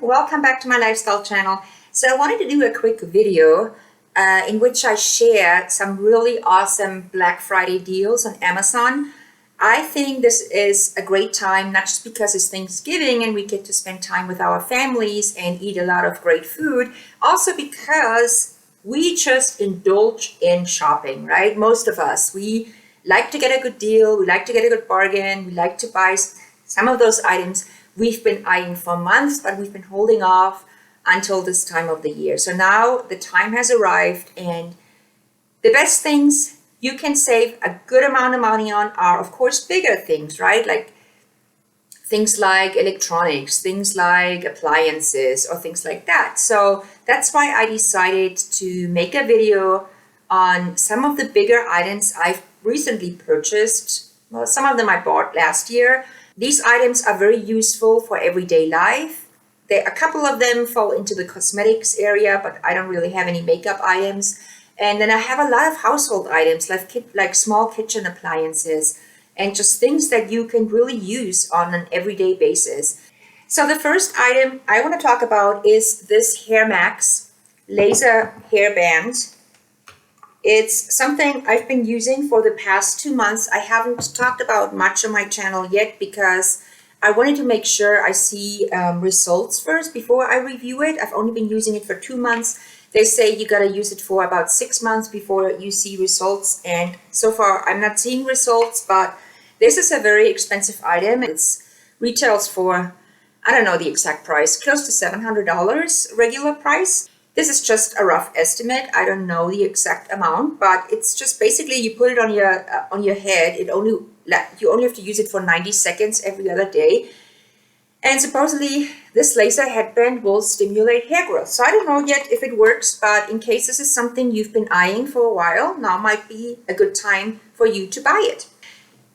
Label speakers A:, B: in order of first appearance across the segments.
A: welcome back to my lifestyle channel. So I wanted to do a quick video in which I share some really awesome Black Friday deals on Amazon. I think this is a great time, not just because it's Thanksgiving and we get to spend time with our families and eat a lot of great food, also because we just indulge in shopping, right? Most of us, we like to get a good deal, we like to get a good bargain, we like to buy some of those items we've been eyeing for months, but we've been holding off until this time of the year. So now the time has arrived, and the best things you can save a good amount of money on are, of course, bigger things, right? Like things like electronics, things like appliances, or things like that. So that's why I decided to make a video on some of the bigger items I've recently purchased. Well, some of them I bought last year. These items are very useful for everyday life. A couple of them fall into the cosmetics area, but I don't really have any makeup items. And then I have a lot of household items, like small kitchen appliances, and just things that you can really use on an everyday basis. So the first item I want to talk about is this Hair Max laser hairband. It's something I've been using for the past 2 months. I haven't talked about much on my channel yet because I wanted to make sure I see results first before I review it. I've only been using it for 2 months. They say you got to use it for about 6 months before you see results. And so far, I'm not seeing results, but this is a very expensive item. It retails for, I don't know the exact price, close to $700 regular price. This is just a rough estimate. I don't know the exact amount, but it's just basically you put it on your head. You only have to use it for 90 seconds every other day. And supposedly this laser headband will stimulate hair growth. So I don't know yet if it works, but in case this is something you've been eyeing for a while, now might be a good time for you to buy it.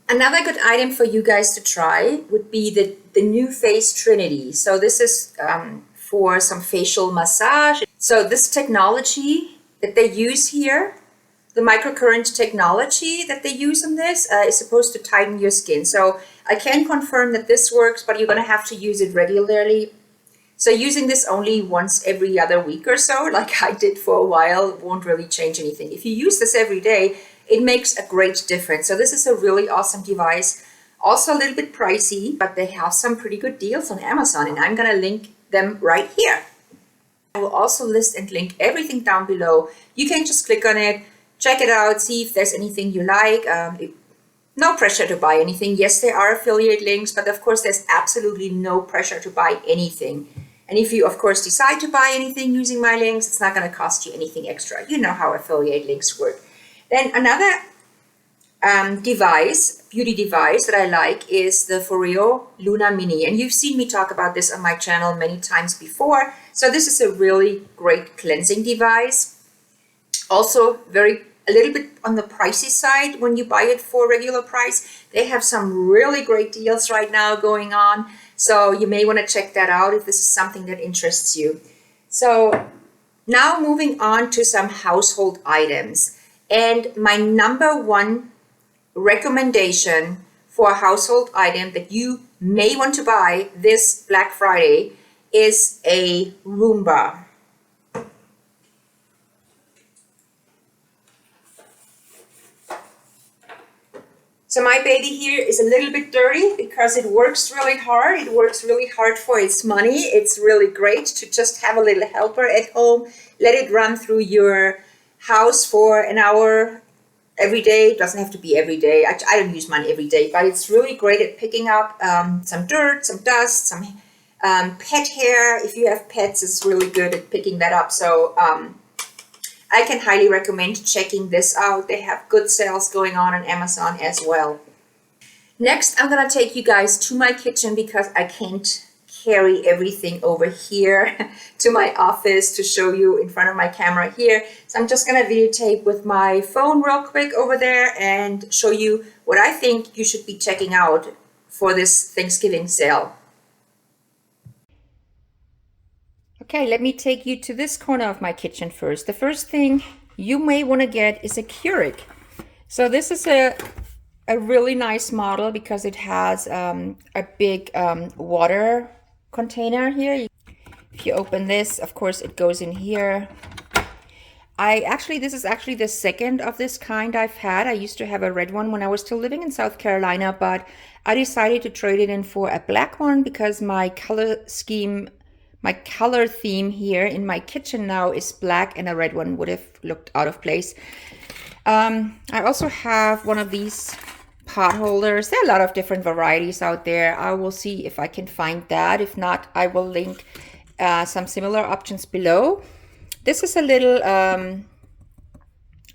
A: Another good item for you guys to try would be the new Face Trinity. So this is for some facial massage. So this technology that they use here, the microcurrent technology that they use on this is supposed to tighten your skin. So I can confirm that this works, but you're going to have to use it regularly. So using this only once every other week or so, like I did for a while, won't really change anything. If you use this every day, it makes a great difference. So this is a really awesome device. Also a little bit pricey, but they have some pretty good deals on Amazon, and I'm going to link them right here. I will also list and link everything down below. You can just click on it, check it out, see if there's anything you like. No pressure to buy anything. Yes, there are affiliate links, but of course there's absolutely no pressure to buy anything. And if you, of course, decide to buy anything using my links, it's not going to cost you anything extra. You know how affiliate links work. Then another beauty device that I like is the Referral Luna Mini. And you've seen me talk about this on my channel many times before. So this is a really great cleansing device. Also a little bit on the pricey side when you buy it for regular price. They have some really great deals right now going on. So you may want to check that out if this is something that interests you. So now moving on to some household items. And my number one recommendation for a household item that you may want to buy this Black Friday is a Roomba. So my baby here is a little bit dirty because it works really hard. It works really hard for its money. It's really great to just have a little helper at home. Let it run through your house for an hour every day. It doesn't have to be every day. I don't use mine every day, but it's really great at picking up some dirt, some dust, some pet hair. If you have pets, it's really good at picking that up. So I can highly recommend checking this out. They have good sales going on Amazon as well. Next, I'm going to take you guys to my kitchen because I can't carry everything over here to my office to show you in front of my camera here. So I'm just going to videotape with my phone real quick over there and show you what I think you should be checking out for this Thanksgiving sale. Okay, let me take you to this corner of my kitchen first. The first thing you may want to get is a Keurig. So this is a really nice model because it has a big water container here. if you open this, of course, it goes in here. This is actually the second of this kind I've had. I used to have a red one when I was still living in South Carolina, but I decided to trade it in for a black one because my color theme here in my kitchen now is black, and a red one would have looked out of place. I also have one of these pot holders. There are a lot of different varieties out there. I will see if I can find that. If not, I will link some similar options below. This is a little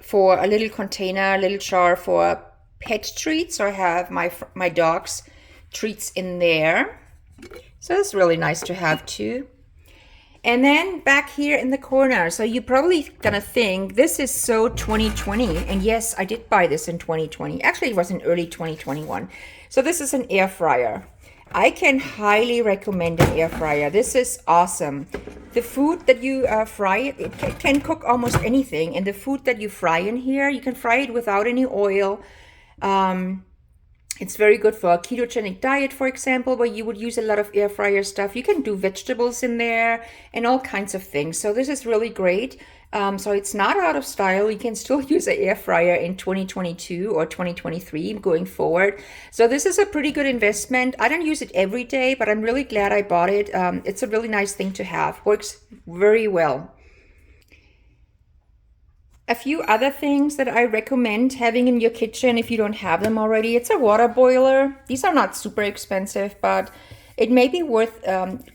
A: for a little container, a little jar for pet treats. So I have my dog's treats in there. So it's really nice to have too. And then back here in the corner, so you're probably gonna think this is so 2020. And yes, I did buy this in 2020. Actually, it was in early 2021. So this is an air fryer. I can highly recommend an air fryer. This is awesome. The food that you fry, it can cook almost anything. And the food that you fry in here, you can fry it without any oil. It's very good for a ketogenic diet, for example, where you would use a lot of air fryer stuff. You can do vegetables in there and all kinds of things. So this is really great. So it's not out of style. You can still use an air fryer in 2022 or 2023 going forward. So this is a pretty good investment. I don't use it every day, but I'm really glad I bought it. It's a really nice thing to have. Works very well. A few other things that I recommend having in your kitchen if you don't have them already. It's a water boiler. These are not super expensive, but it may be worth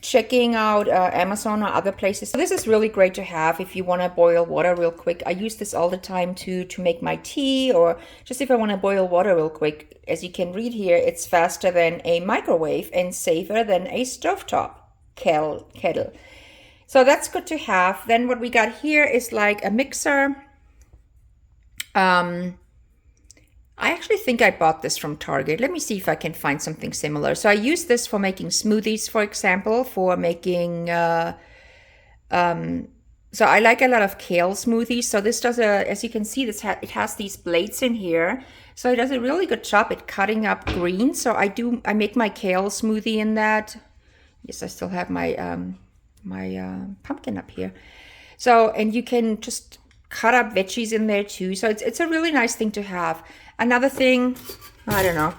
A: checking out Amazon or other places. So this is really great to have if you want to boil water real quick. I use this all the time to make my tea, or just if I want to boil water real quick. As you can read here, it's faster than a microwave and safer than a stovetop kettle. So that's good to have. Then what we got here is like a mixer. I actually think I bought this from Target. Let me see if I can find something similar. So I use this for making smoothies, for example, for making, so I like a lot of kale smoothies. So this does as you can see, it has these blades in here. So it does a really good job at cutting up greens. So I make my kale smoothie in that. Yes, I still have my, pumpkin up here. So, and you can just cut up veggies in there too. So it's a really nice thing to have. Another thing, I don't know.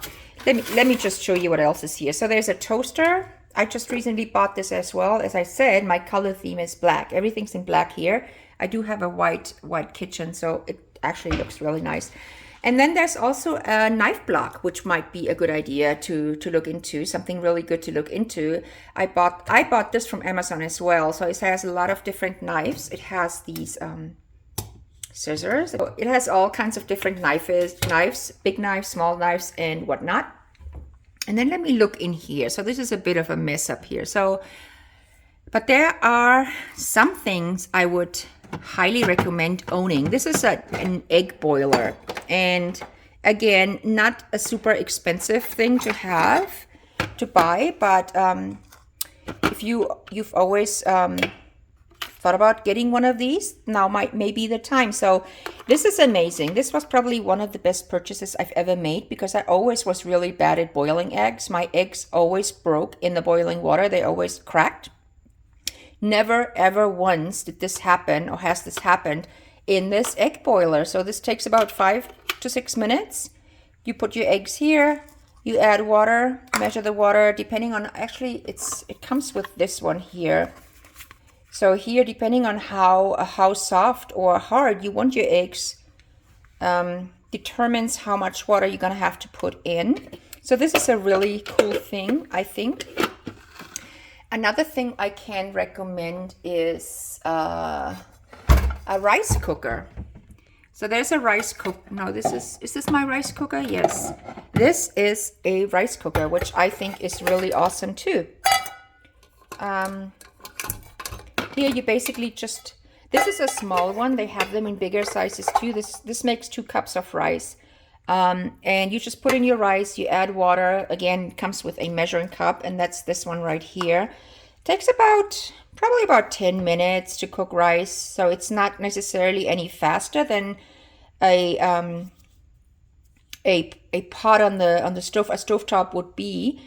A: Let me just show you what else is here. So there's a toaster. I just recently bought this as well. As I said, my color theme is black. Everything's in black here. I do have a white kitchen, so it actually looks really nice. And then there's also a knife block, which might be a good idea to look into, something really good to look into. I bought this from Amazon as well. So it has a lot of different knives. It has these scissors. So it has all kinds of different knives, big knives, small knives, and whatnot. And then let me look in here. So this is a bit of a mess up here. So, but there are some things I would highly recommend owning. This is an egg boiler. And again, not a super expensive thing to buy, but if you've always thought about getting one of these, now may be the time. So this is amazing. This was probably one of the best purchases I've ever made because I always was really bad at boiling eggs. My eggs always broke in the boiling water. They always cracked. Never ever once did this happen or has this happened in this egg boiler. So this takes about 5 to 6 minutes. You put your eggs here, you add water, measure the water depending on, actually it comes with this one here. So here, depending on how soft or hard you want your eggs, determines how much water you're gonna have to put in. So this is a really cool thing, I think. Another thing I can recommend is a rice cooker. So there's a rice cooker. No, is this my rice cooker? Yes. This is a rice cooker, which I think is really awesome too. Here you basically just, this is a small one. They have them in bigger sizes too. This makes 2 cups of rice. And you just put in your rice, you add water. Again, it comes with a measuring cup, and that's this one right here. Takes probably about 10 minutes to cook rice. So it's not necessarily any faster than a pot on the stove, a stovetop would be.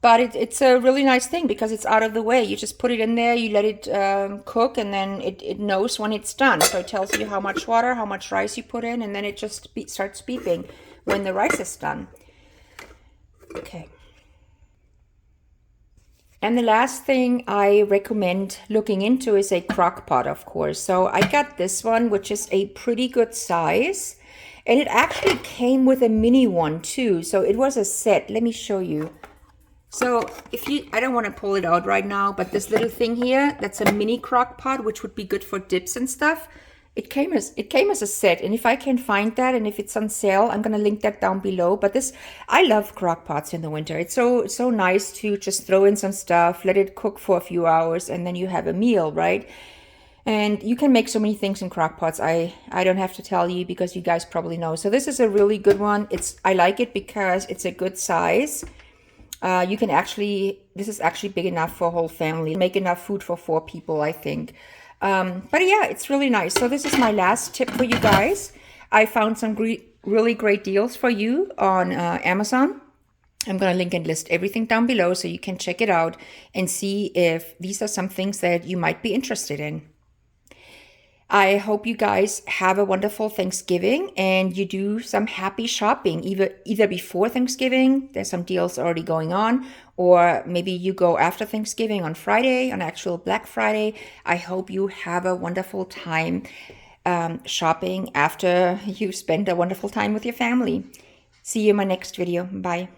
A: But it's a really nice thing because it's out of the way. You just put it in there, you let it cook, and then it knows when it's done. So it tells you how much water, how much rice you put in, and then it just starts beeping when the rice is done. Okay. And the last thing I recommend looking into is a crock pot, of course. So I got this one, which is a pretty good size. And it actually came with a mini one too. So it was a set. Let me show you. So if you, I don't want to pull it out right now, but this little thing here, that's a mini crock pot, which would be good for dips and stuff. It came as a set, and if I can find that, and if it's on sale, I'm gonna link that down below. But this, I love crock pots in the winter. It's so nice to just throw in some stuff, let it cook for a few hours, and then you have a meal, right? And you can make so many things in crock pots. I don't have to tell you because you guys probably know. So this is a really good one. I like it because it's a good size. You can actually, this is actually big enough for a whole family. Make enough food for 4 people, I think. But yeah, it's really nice. So this is my last tip for you guys. I found some really great deals for you on Amazon. I'm going to link and list everything down below so you can check it out and see if these are some things that you might be interested in. I hope you guys have a wonderful Thanksgiving and you do some happy shopping, either before Thanksgiving, there's some deals already going on, or maybe you go after Thanksgiving on Friday, on actual Black Friday. I hope you have a wonderful time shopping after you spend a wonderful time with your family. See you in my next video. Bye.